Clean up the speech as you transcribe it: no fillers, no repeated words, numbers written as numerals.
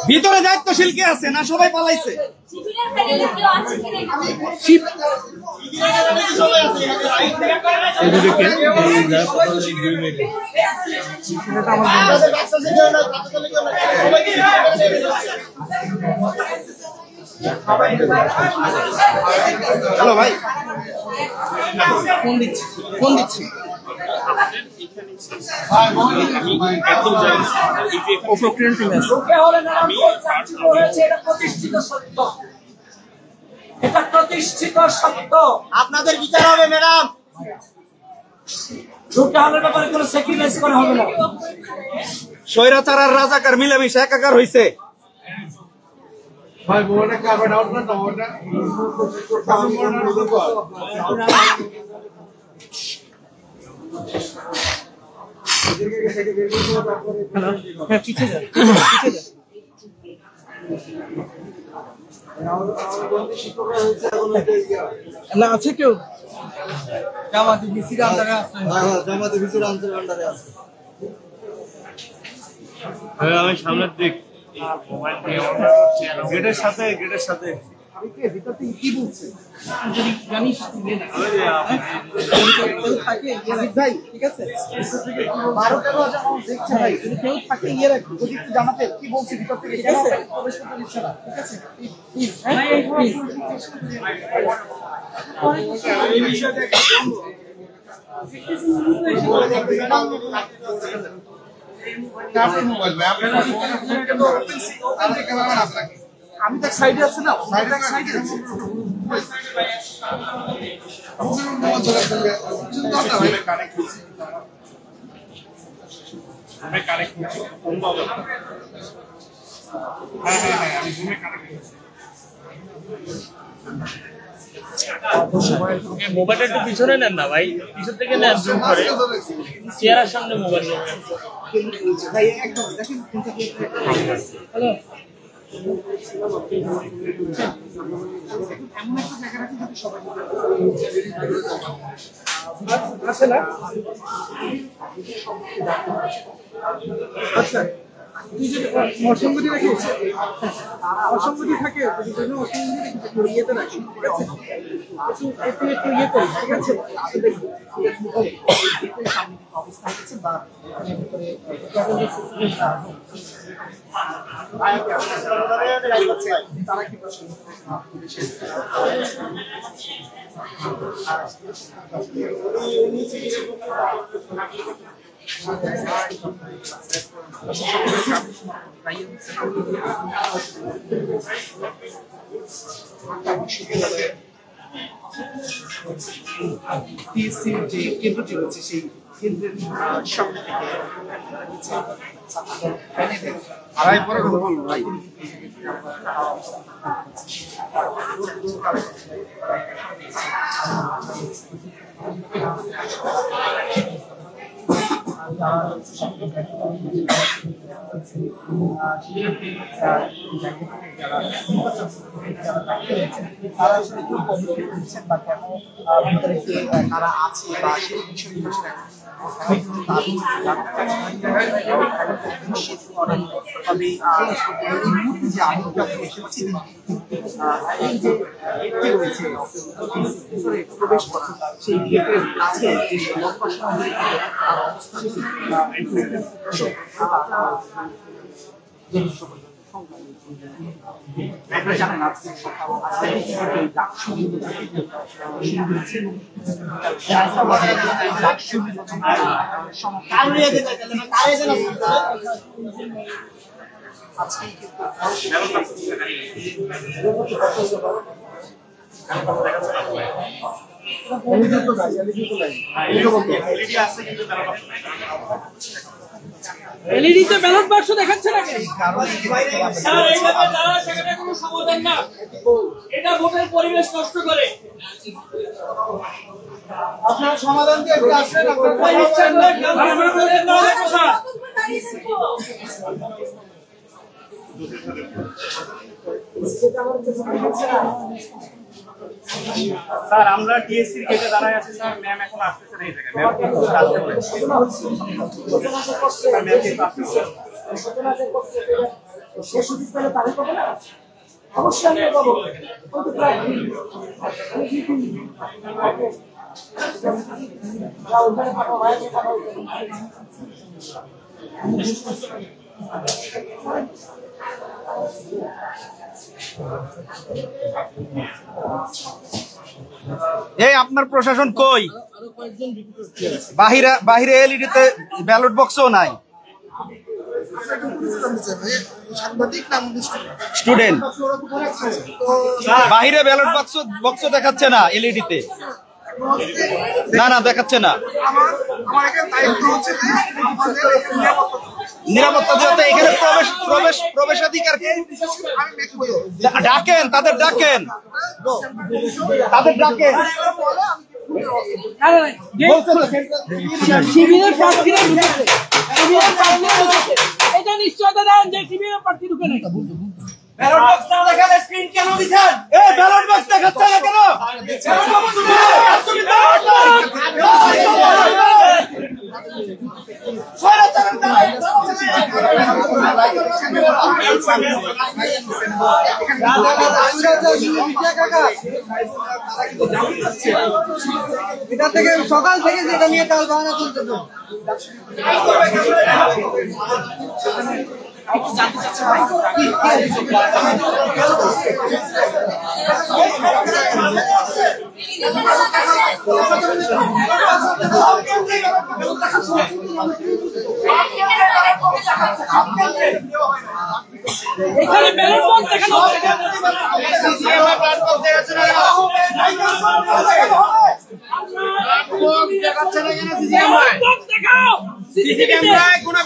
ভিতরে দায়িত্বশীল কে আছে না সবাই পালাইছে? হ্যালো ভাই, ফোন দিচ্ছি প্রতিষ্ঠিত সত্য। আপনাদের বিচার হবে ম্যাডাম। ব্যাপারে কোনো স্যাক্রিফাইস করা হবে না। স্বৈরাচার আর রাজাকার মিলেমিশে একাকার হইছে। আছে কেউ? জামাতে ভিসির আন্ডারে আছে। জামাতে ভিসির আন্ডারে আছে। আমি সামনের দিক গেটের সাথে কি বলছে জানিস? ঠিক আছে, 12-13 দেখছে ভাই, যদি কেউ থাকে ইয়ে রাখি, যদি একটু জানাতে কি বলছে ভিতর থেকে, কেন প্রবেশ করতে দিচ্ছে না? ঠিক আছে, এই বিষয়টা আমি তো সাইডে আছি না, সাইডে আছি। মোবাইলটা একটু পিছনে নেন না ভাই, পিছন থেকে নেন জুম করে, চেয়ারের সামনে মোবাইল নেন। হ্যালো, আছে না? আচ্ছা, তুই যদি অসঙ্গতি রাখিস, অসঙ্গতি থাকে ইয়েতে রাখি, ঠিক আছে? একটু ইয়ে করি, ঠিক আছে? অবস্থা হচ্ছে বা তারা কি প্রশ্ন যে কেন্দ্রটি রয়েছে সেই কেন্দ্রের সামনে থেকে আড়াই পরে কথা বলবো ভাই। তারা আছে বা সেই বিষয়গুলো তবে যে আমি যখন এসেছি এই যে গেটটি রয়েছে প্রবেশ পথ, সেই গেটের কাছে যে লম্বা সময় আপনারা জানেন আজকে এলইডিতে ব্যালট বাক্স দেখাচ্ছে না কেন? স্যার এইভাবে দাঁড়া সেখানে কোনো সমাধান না, এটা ভোটের পরিবেশ নষ্ট করে। আপনারা সমাধান দিয়ে আসেন, স্যার আমরা টিএসসি এর গেটে দাঁড়ায় আছি স্যার, ম্যাম এখন আসতেছে না এই জায়গায়। ম্যাম কিন্তু আসতে বলে। স্যার ম্যাম কিন্তু আসতেছে। শেষ সুযোগ পেলে তারিখ হবে না, অবশ্যই আমি পাবো। কিন্তু প্রায় ওখানে পাঠাও, ভাইকে পাঠাও। এই আপনার প্রশাসন কই? বাহিরে এলইডিতে ব্যালট বক্সও নাই। স্টুডেন্ট বাহিরে ব্যালট বক্স দেখাচ্ছে না এলইডিতে। না না দেখাচ্ছে না। নিরাপত্তা দিতে এখানে প্রবেশাধিকার ডাকেন, তাদের ডাকেন। শিবিরের প্রার্থীরা ঢুকেছে, শিবিরের প্রার্থীরা ঢুকেছে। এটা নিশ্চয়তা দেন যে শিবিরের প্রার্থী ঢুকে নেই। ব্যালট বক্স না দেখালে স্ক্রিন কেন দিছেন? এই ব্যালট বক্স দেখাচ্ছে না কেন? এটা থেকে সকাল থেকে যেটা নিয়ে টাল বাহানা চলতেছে। এখানে ব্যালট বক্স দেখানো হচ্ছে। ব্যালট বক্স দেখাও। সিসিটিভি ক্যামেরায় কোনো